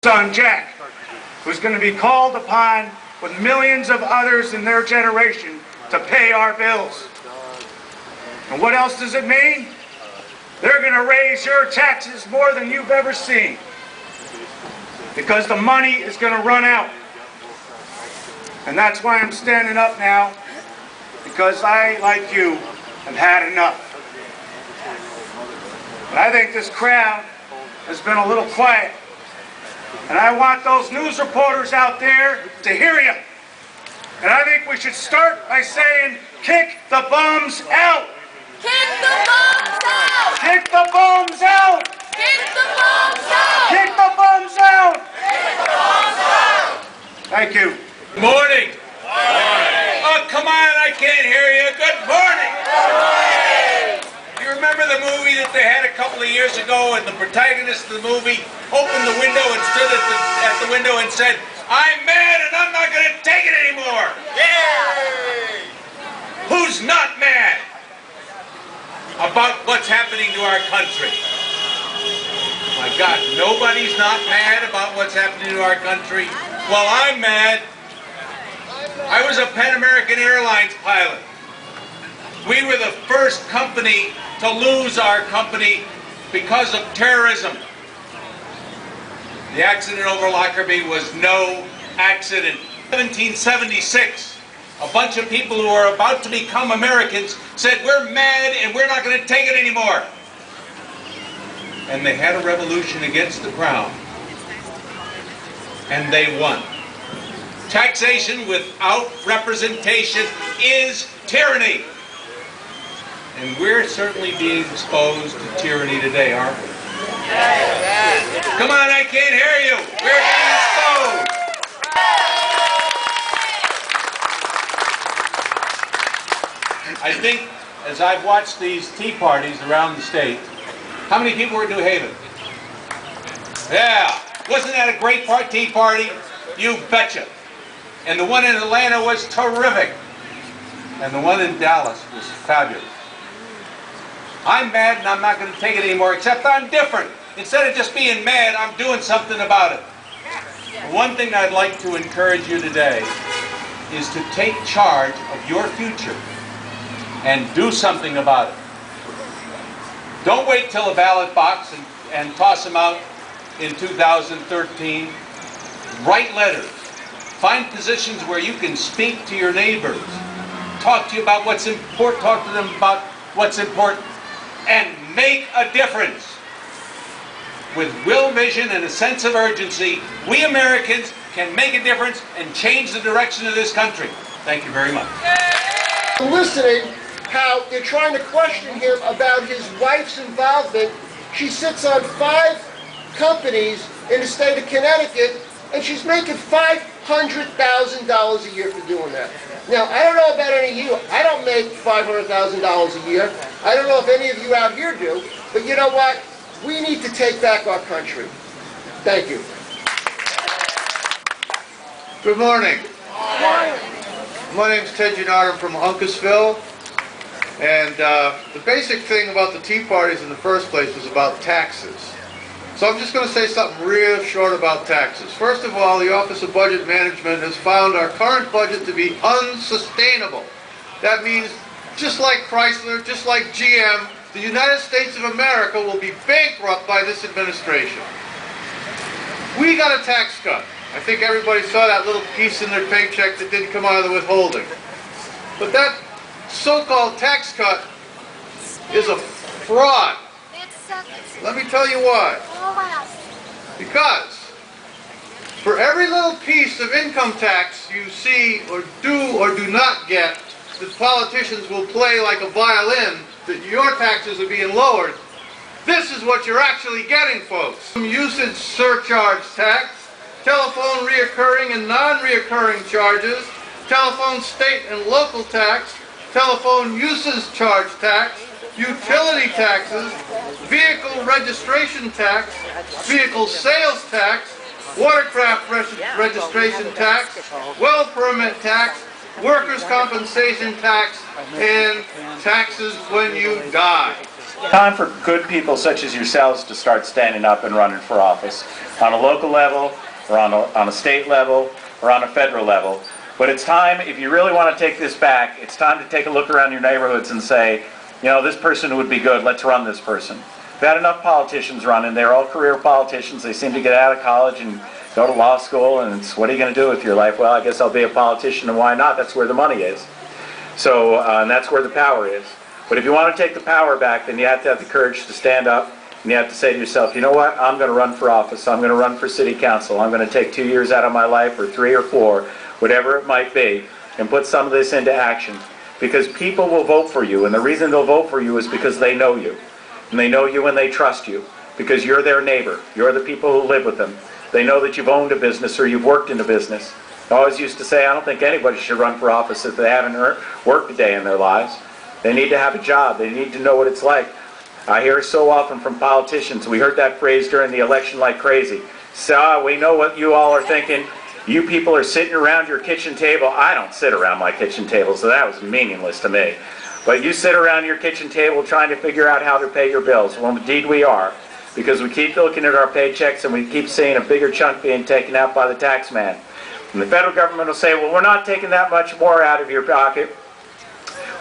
son Jack, who's going to be called upon with millions of others in their generation to pay our bills. And what else does it mean? They're going to raise your taxes more than you've ever seen, because the money is going to run out. And that's why I'm standing up now, because I, like you, have had enough. But I think this crowd has been a little quiet. And I want those news reporters out there to hear you. And I think we should start by saying, kick the bums out! Kick the bums out! Kick the bums out! Kick the bums out! Kick the bums out! Kick the bums out! Thank you. Good morning. Oh, come on, I can't hear you. Good morning. You remember the movie that they had a couple of years ago, and the protagonist of the movie opened the window and stood at the window and said, "I'm mad and I'm not going to take it anymore." Yeah! Who's not mad about what's happening to our country? My God, nobody's not mad about what's happening to our country. Well, I'm mad. I was a Pan American Airlines pilot. We were the first company to lose our company because of terrorism. The accident over Lockerbie was no accident. 1776, a bunch of people who are about to become Americans said, "We're mad and we're not going to take it anymore." And they had a revolution against the crown. And they won. Taxation without representation is tyranny. And we're certainly being exposed to tyranny today, aren't we? Come on, I can't hear you. We're being exposed. I think, as I've watched these tea parties around the state, how many people were in New Haven? Yeah. Wasn't that a great tea party? You betcha. And the one in Atlanta was terrific. And the one in Dallas was fabulous. I'm mad and I'm not going to take it anymore, except I'm different. Instead of just being mad, I'm doing something about it. One thing I'd like to encourage you today is to take charge of your future and do something about it. Don't wait till the ballot box and toss them out in 2013. Write letters. Find positions where you can speak to your neighbors. Talk to you about what's important. Talk to them about what's important. And make a difference. With will, vision, and a sense of urgency, we Americans can make a difference and change the direction of this country. Thank you very much. Listening how they're trying to question him about his wife's involvement. She sits on 5 companies in the state of Connecticut, and she's making $500,000 a year for doing that. Now, I don't know about any of you. I don't make $500,000 a year. I don't know if any of you out here do. But you know what? We need to take back our country. Thank you. Good morning. My name's Ted Gennard. I'm from Uncasville. And the basic thing about the Tea Parties in the first place was about taxes. So I'm just going to say something real short about taxes. First of all, the Office of Budget Management has found our current budget to be unsustainable. That means, just like Chrysler, just like GM, the United States of America will be bankrupt by this administration. We got a tax cut. I think everybody saw that little piece in their paycheck that didn't come out of the withholding. But that so-called tax cut is a fraud. Let me tell you why. Because for every little piece of income tax you see or do not get, the politicians will play like a violin that your taxes are being lowered. This is what you're actually getting, folks. Usage surcharge tax, telephone reoccurring and non-reoccurring charges, telephone state and local tax, telephone usage charge tax, utility taxes, vehicle registration tax, vehicle sales tax, watercraft registration tax, well permit tax, workers' compensation tax, and taxes when you die. Time for good people such as yourselves to start standing up and running for office on a local level, or on a state level, or on a federal level. But it's time, if you really want to take this back, it's time to take a look around your neighborhoods and say, you know, this person would be good, let's run this person. We've had enough politicians running. They're all career politicians. They seem to get out of college and go to law school, and it's, what are you going to do with your life? Well, I guess I'll be a politician, and why not? That's where the money is. So, and that's where the power is. But if you want to take the power back, then you have to have the courage to stand up, and you have to say to yourself, you know what, I'm going to run for office. I'm going to run for city council. I'm going to take 2 years out of my life, or 3 or 4, whatever it might be, and put some of this into action. Because people will vote for you, and the reason they'll vote for you is because they know you. And they know you and they trust you, because you're their neighbor. You're the people who live with them. They know that you've owned a business or you've worked in a business. I always used to say, I don't think anybody should run for office if they haven't worked a day in their lives. They need to have a job. They need to know what it's like. I hear so often from politicians, we heard that phrase during the election like crazy. So we know what you all are thinking. You people are sitting around your kitchen table. I don't sit around my kitchen table, so that was meaningless to me. But you sit around your kitchen table trying to figure out how to pay your bills. Well, indeed we are, because we keep looking at our paychecks and we keep seeing a bigger chunk being taken out by the tax man. And the federal government will say, well, we're not taking that much more out of your pocket.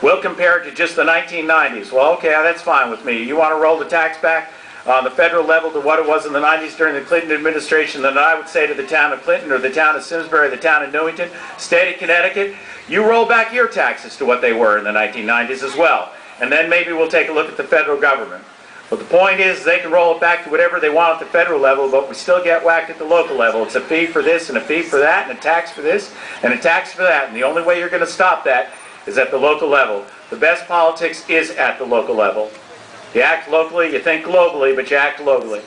We'll compare it to just the 1990s. Well, okay, that's fine with me. You want to roll the tax back on the federal level to what it was in the 90s during the Clinton administration, then I would say to the town of Clinton or the town of Simsbury, the town of Newington, state of Connecticut, you roll back your taxes to what they were in the 1990s as well. And then maybe we'll take a look at the federal government. But the point is, they can roll it back to whatever they want at the federal level, but we still get whacked at the local level. It's a fee for this and a fee for that and a tax for this and a tax for that. And the only way you're going to stop that is at the local level. The best politics is at the local level. You act locally, you think globally, but you act locally.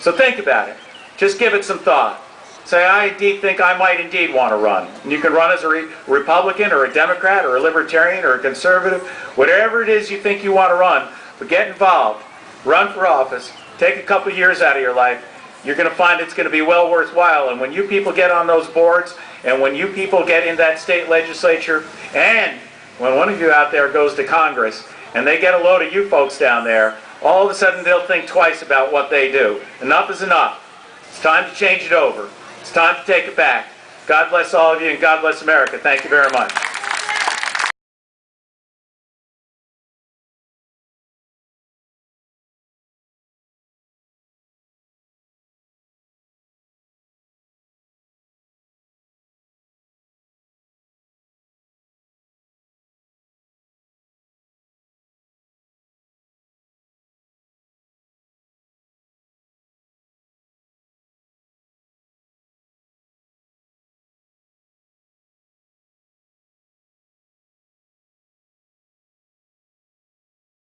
So think about it. Just give it some thought. Say, I indeed think I might indeed want to run. And you can run as a Republican or a Democrat or a Libertarian or a Conservative, whatever it is you think you want to run, but get involved. Run for office. Take a couple years out of your life. You're going to find it's going to be well worthwhile. And when you people get on those boards, and when you people get in that state legislature, and when one of you out there goes to Congress, and they get a load of you folks down there, all of a sudden they'll think twice about what they do. Enough is enough. It's time to change it over. It's time to take it back. God bless all of you, and God bless America. Thank you very much.